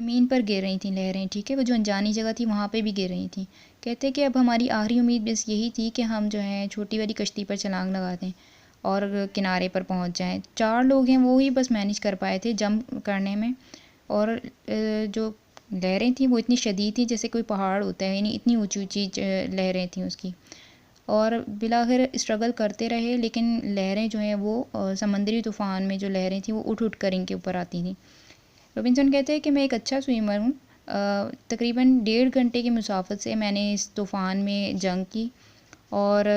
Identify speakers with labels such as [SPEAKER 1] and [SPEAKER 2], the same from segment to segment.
[SPEAKER 1] ज़मीन पर गिर रही थी लहरें, ठीक है, वो जो अनजानी जगह थी वहाँ पे भी गिर रही थी। कहते हैं कि अब हमारी आखिरी उम्मीद बस यही थी कि हम जो है छोटी वाली कश्ती पर छलांग लगा दें और किनारे पर पहुँच जाएं। 4 लोग हैं वो ही बस मैनेज कर पाए थे जंप करने में। और जो लहरें थी वो इतनी शदीद थी जैसे कोई पहाड़ होता है, यानी इतनी ऊंची ऊंची लहरें थी उसकी। और बिलाखिर स्ट्रगल करते रहे, लेकिन लहरें जो हैं वो समंदरी तूफ़ान में जो लहरें थी वो उठ उठ कर इनके ऊपर आती थी। रॉबिन्सन कहते हैं कि मैं एक अच्छा स्विमर हूँ। तकरीबन 1.5 घंटे की मुसाफत से मैंने इस तूफ़ान में जंग की और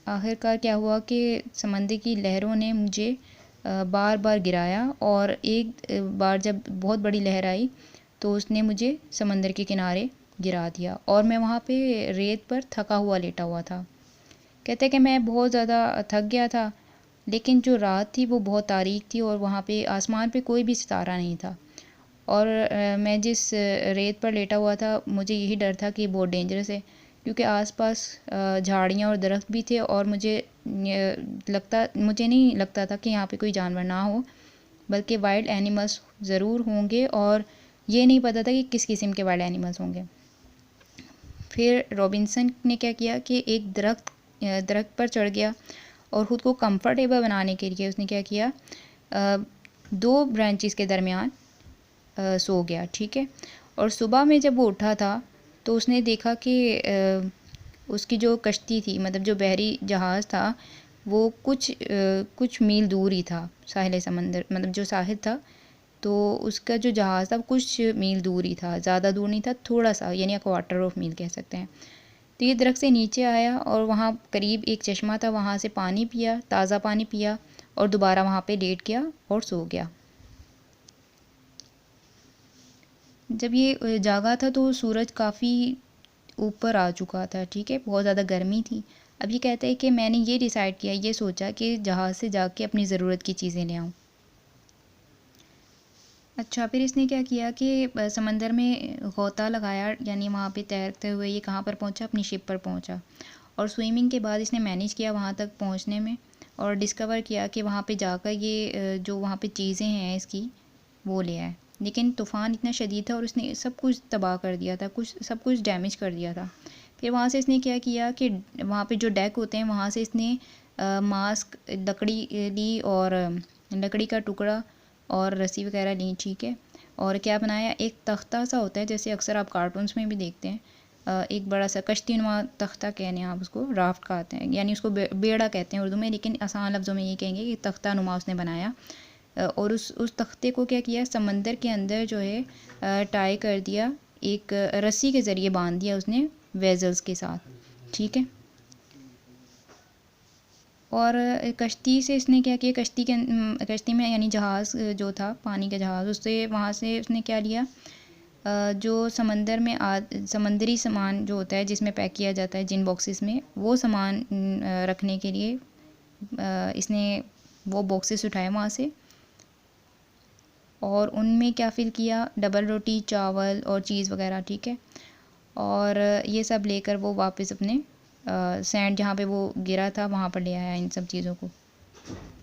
[SPEAKER 1] आखिरकार क्या हुआ कि समंदर की लहरों ने मुझे बार बार गिराया और एक बार जब बहुत बड़ी लहर आई तो उसने मुझे समंदर के किनारे गिरा दिया और मैं वहाँ पे रेत पर थका हुआ लेटा हुआ था। कहते हैं कि मैं बहुत ज़्यादा थक गया था, लेकिन जो रात थी वो बहुत तारीक थी और वहाँ पे आसमान पे कोई भी सितारा नहीं था। और मैं जिस रेत पर लेटा हुआ था मुझे यही डर था कि बहुत डेंजरस है, क्योंकि आसपास झाड़ियाँ और दरख्त भी थे और मुझे नहीं लगता था कि यहाँ पे कोई जानवर ना हो, बल्कि वाइल्ड एनिमल्स ज़रूर होंगे और ये नहीं पता था कि किस किस्म के वाइल्ड एनिमल्स होंगे। फिर रॉबिन्सन ने क्या किया कि एक दरख्त पर चढ़ गया और ख़ुद को कंफर्टेबल बनाने के लिए उसने क्या किया, 2 ब्रांचेस के दरमियान सो गया, ठीक है। और सुबह में जब वो उठा था तो उसने देखा कि उसकी जो कश्ती थी, मतलब जो बहरी जहाज़ था, वो कुछ मील दूर ही था साहिल समंदर, मतलब जो साहिल था तो उसका जो जहाज़ था कुछ मील दूर ही था, ज़्यादा दूर नहीं था, थोड़ा सा, यानी क्वार्टर ऑफ मील कह सकते हैं। तो ये दरख्त से नीचे आया और वहाँ करीब एक चश्मा था, वहाँ से पानी पिया, ताज़ा पानी पिया और दोबारा वहाँ पे लेट गया और सो गया। जब ये जागा था तो सूरज काफ़ी ऊपर आ चुका था, ठीक है, बहुत ज़्यादा गर्मी थी। अब ये कहता है कि मैंने ये डिसाइड किया, ये सोचा कि जहाज़ से जाके अपनी ज़रूरत की चीज़ें ले आऊँ। अच्छा, फिर इसने क्या किया कि समंदर में गोता लगाया, यानी वहाँ पे तैरते हुए ये कहाँ पर पहुँचा, अपनी शिप पर पहुँचा। और स्विमिंग के बाद इसने मैनेज किया वहाँ तक पहुँचने में और डिस्कवर किया कि वहाँ पे जाकर ये जो वहाँ पे चीज़ें हैं इसकी वो ले आए। लेकिन तूफ़ान इतना शदीद था और उसने सब कुछ तबाह कर दिया था, सब कुछ डैमेज कर दिया था। फिर वहाँ से इसने क्या किया कि वहाँ पे जो डेक होते हैं वहाँ से इसने मास्क, लकड़ी ली और लकड़ी का टुकड़ा और रस्सी वगैरह ली, ठीक है। और क्या बनाया, एक तख्ता सा होता है जैसे अक्सर आप कार्टून्स में भी देखते हैं, एक बड़ा सा कश्तीनुमा तख्ता कहने हैं आप उसको, राफ्ट कहते हैं, यानी उसको बेड़ा कहते हैं उर्दू में, लेकिन आसान लफ्ज़ों में ये कहेंगे कि तख्ता नुमा उसने बनाया। और उस तख्ते को क्या किया, समंदर के अंदर जो है टाई कर दिया, एक रस्सी के ज़रिए बांध दिया उसने वेजल्स के साथ, ठीक है। और कश्ती से इसने क्या किया, कश्ती में यानी जहाज़ जो था, पानी का जहाज़, उससे वहाँ से उसने क्या लिया, जो समंदर में समंदरी सामान जो होता है जिसमें पैक किया जाता है जिन बॉक्सेस में, वो सामान रखने के लिए इसने वो बॉक्सेस उठाए वहाँ से और उनमें क्या फ़िल किया, डबल रोटी, चावल और चीज़ वगैरह, ठीक है। और ये सब लेकर वो वापस अपने सैंड जहाँ पे वो गिरा था वहाँ पर ले आया इन सब चीज़ों को।